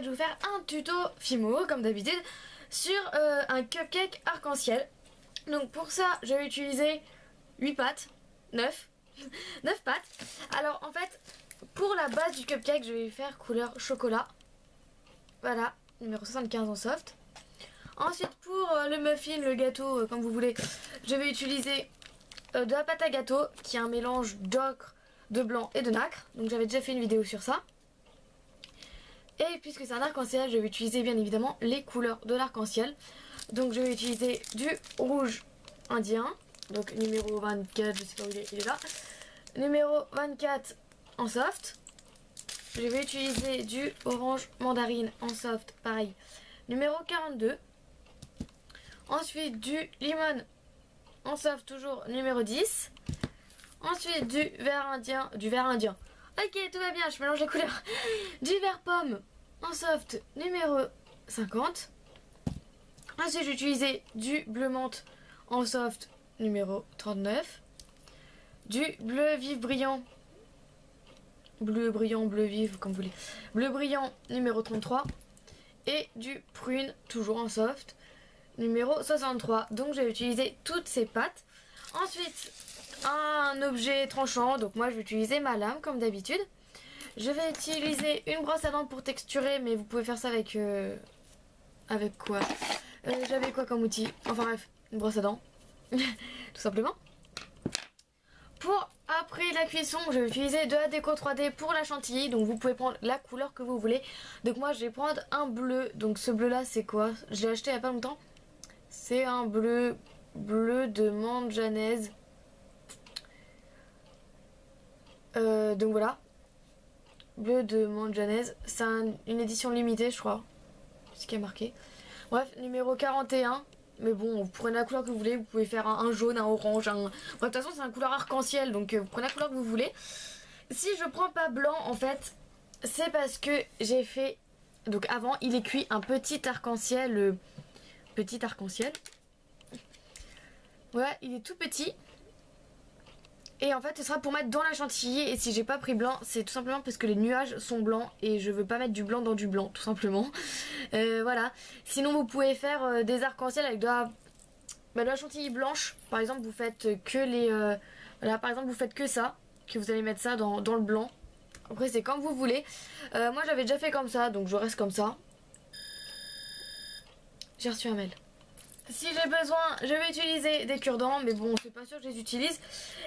vais vous faire un tuto Fimo comme d'habitude sur un cupcake arc-en-ciel. Donc pour ça je vais utiliser 8 pâtes, 9 pâtes. Alors en fait pour la base du cupcake je vais faire couleur chocolat. Voilà, numéro 75 en soft. Ensuite pour le muffin, le gâteau comme vous voulez, je vais utiliser de la pâte à gâteau qui est un mélange d'ocre, de blanc et de nacre. Donc j'avais déjà fait une vidéo sur ça. Et puisque c'est un arc-en-ciel, je vais utiliser bien évidemment les couleurs de l'arc-en-ciel. Donc je vais utiliser du rouge indien, donc numéro 24, je sais pas où il est là. Numéro 24 en soft. Je vais utiliser du orange mandarine en soft, pareil, numéro 42. Ensuite du limon en soft, toujours numéro 10. Ensuite du vert indien, ok, tout va bien, je mélange les couleurs. Du vert pomme en soft, numéro 50. Ensuite, j'ai utilisé du bleu menthe en soft, numéro 39. Du bleu vif brillant, bleu vif, comme vous voulez. Bleu brillant, numéro 33. Et du prune, toujours en soft, numéro 63. Donc, j'ai utilisé toutes ces pâtes. Ensuite, un objet tranchant, donc moi je vais utiliser ma lame comme d'habitude. Je vais utiliser une brosse à dents pour texturer, mais vous pouvez faire ça avec avec quoi, j'avais quoi comme outil, enfin bref, une brosse à dents tout simplement. Pour après la cuisson, je vais utiliser de la déco 3D pour la chantilly, donc vous pouvez prendre la couleur que vous voulez. Donc moi je vais prendre un bleu, donc ce bleu là c'est quoi, je l'ai acheté il y a pas longtemps, c'est un bleu de manganèse. Donc voilà, bleu de manganèse, c'est une édition limitée je crois, c'est ce qui est marqué. Bref, numéro 41, mais bon, vous prenez la couleur que vous voulez, vous pouvez faire un jaune, un orange, bref, de toute façon c'est une couleur arc-en-ciel, donc vous prenez la couleur que vous voulez. Si je prends pas blanc en fait, c'est parce que j'ai fait, donc avant il est cuit un petit arc-en-ciel, voilà, il est tout petit. Et en fait ce sera pour mettre dans la chantilly. Et si j'ai pas pris blanc, c'est tout simplement parce que les nuages sont blancs et je veux pas mettre du blanc dans du blanc, tout simplement. Voilà. Sinon vous pouvez faire des arcs-en-ciel avec de la chantilly blanche. Par exemple vous faites que les voilà, par exemple vous faites que ça, que vous allez mettre ça dans le blanc. Après c'est comme vous voulez. Moi j'avais déjà fait comme ça, donc je reste comme ça. J'ai reçu un mail. Si j'ai besoin, je vais utiliser des cure-dents, mais bon, c'est pas sûr que je les utilise.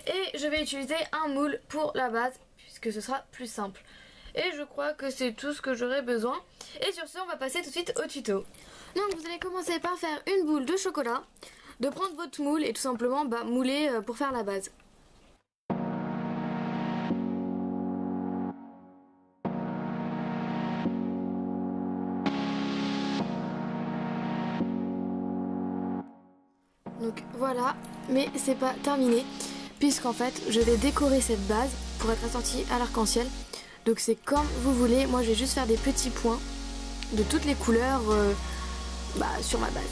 Et je vais utiliser un moule pour la base, puisque ce sera plus simple. Et je crois que c'est tout ce que j'aurai besoin. Et sur ce, on va passer tout de suite au tuto. Donc vous allez commencer par faire une boule de chocolat, de prendre votre moule et tout simplement mouler pour faire la base. Donc voilà, mais c'est pas terminé, puisqu'en fait je vais décorer cette base pour être assortie à l'arc-en-ciel. Donc c'est comme vous voulez, moi je vais juste faire des petits points de toutes les couleurs sur ma base.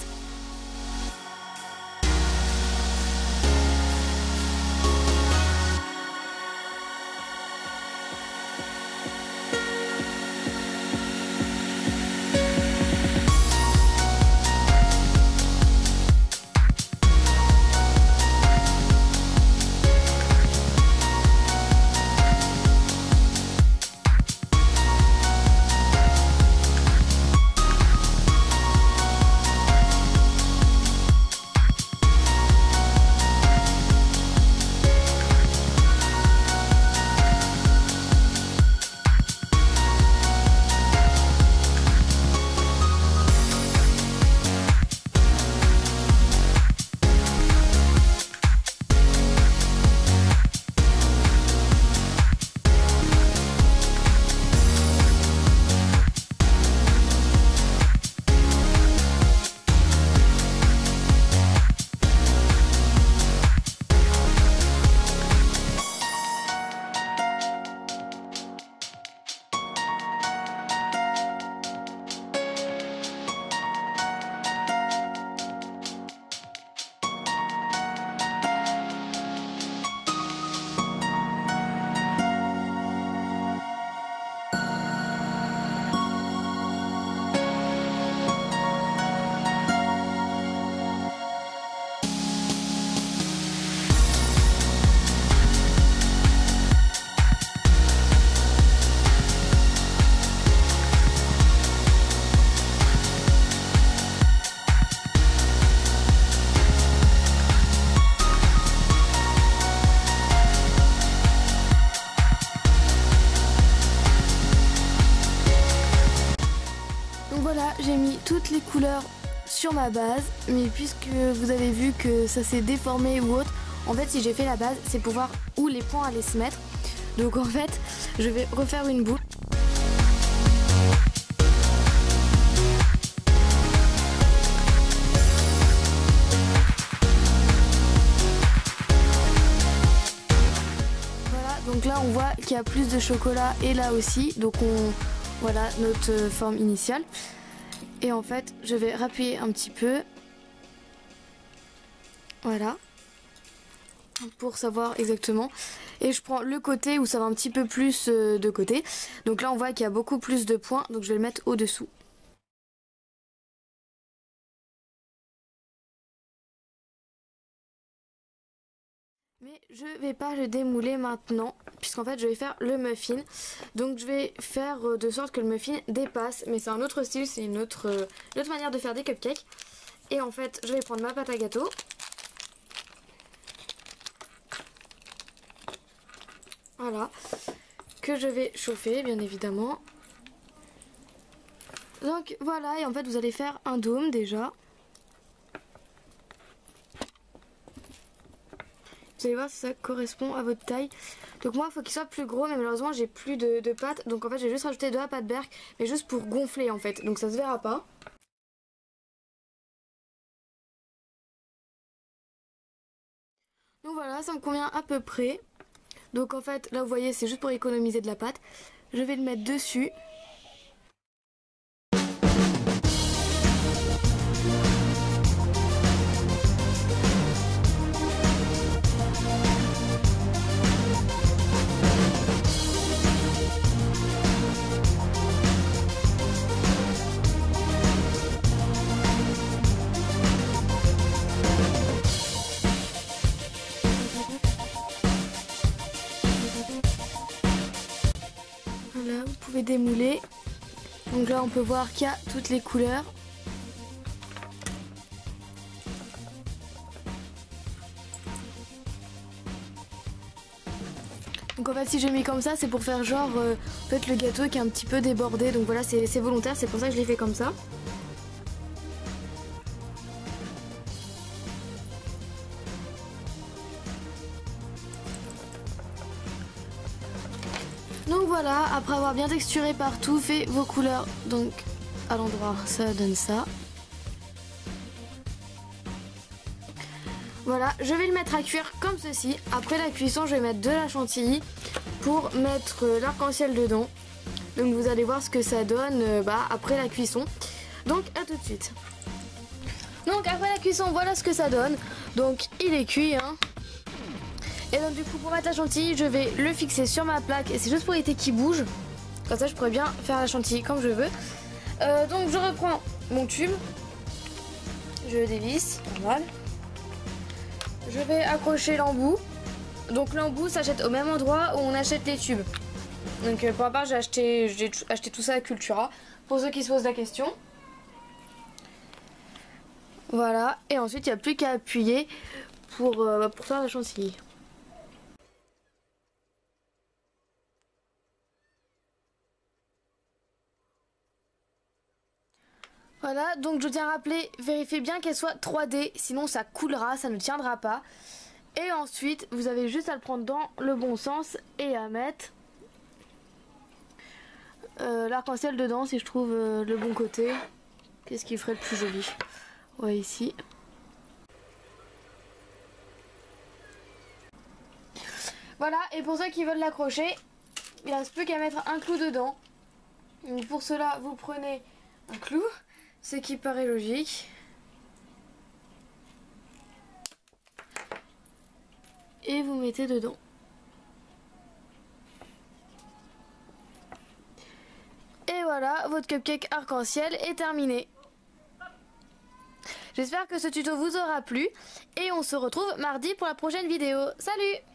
toutes les couleurs sur ma base, mais puisque vous avez vu que ça s'est déformé ou autre, en fait si j'ai fait la base c'est pour voir où les points allaient se mettre. Donc en fait je vais refaire une boule. Voilà, donc là on voit qu'il y a plus de chocolat et là aussi, donc voilà notre forme initiale. Et en fait je vais rappuyer un petit peu, voilà, pour savoir exactement. Et je prends le côté où ça va un petit peu plus de côté. Donc là on voit qu'il y a beaucoup plus de points, donc je vais le mettre au dessous. Mais je vais pas le démouler maintenant, puisqu'en fait je vais faire le muffin. Donc je vais faire de sorte que le muffin dépasse, mais c'est un autre style, c'est une autre manière de faire des cupcakes. Et en fait je vais prendre ma pâte à gâteau. Voilà, que je vais chauffer bien évidemment. Donc voilà, et en fait vous allez faire un dôme déjà. Vous allez voir si ça correspond à votre taille. Donc moi il faut qu'il soit plus gros, mais malheureusement j'ai plus de pâte. Donc en fait j'ai juste rajouté de la pâte berk, mais juste pour gonfler en fait. Donc ça se verra pas. Donc voilà, ça me convient à peu près. Donc en fait là vous voyez c'est juste pour économiser de la pâte. Je vais le mettre dessus. Voilà, vous pouvez démouler. Donc là on peut voir qu'il y a toutes les couleurs. Donc en fait si j'ai mis comme ça c'est pour faire genre en fait le gâteau qui est un petit peu débordé. Donc voilà c'est volontaire, c'est pour ça que je l'ai fait comme ça. Donc voilà, après avoir bien texturé partout, fait vos couleurs donc à l'endroit, ça donne ça. Voilà, je vais le mettre à cuire comme ceci. Après la cuisson, je vais mettre de la chantilly pour mettre l'arc-en-ciel dedans. Donc vous allez voir ce que ça donne après la cuisson. Donc à tout de suite. Donc après la cuisson, voilà ce que ça donne. Donc il est cuit hein. Et donc du coup pour mettre la chantilly je vais le fixer sur ma plaque et c'est juste pour éviter qu'il bouge. Comme ça je pourrais bien faire la chantilly comme je veux. Donc je reprends mon tube. Je le dévisse, normal. Je vais accrocher l'embout. Donc l'embout s'achète au même endroit où on achète les tubes. Donc pour ma part j'ai acheté tout ça à Cultura. Pour ceux qui se posent la question. Voilà. Et ensuite il n'y a plus qu'à appuyer pour faire la chantilly. Voilà, donc je tiens à rappeler, vérifiez bien qu'elle soit 3D, sinon ça coulera, ça ne tiendra pas. Et ensuite, vous avez juste à le prendre dans le bon sens et à mettre l'arc-en-ciel dedans si je trouve le bon côté. Qu'est-ce qui ferait le plus joli? Ouais, ici. Voilà, et pour ceux qui veulent l'accrocher, il ne reste plus qu'à mettre un clou dedans. Donc pour cela, vous prenez un clou. Ce qui paraît logique. Et vous mettez dedans. Et voilà, votre cupcake arc-en-ciel est terminé. J'espère que ce tuto vous aura plu. Et on se retrouve mardi pour la prochaine vidéo. Salut!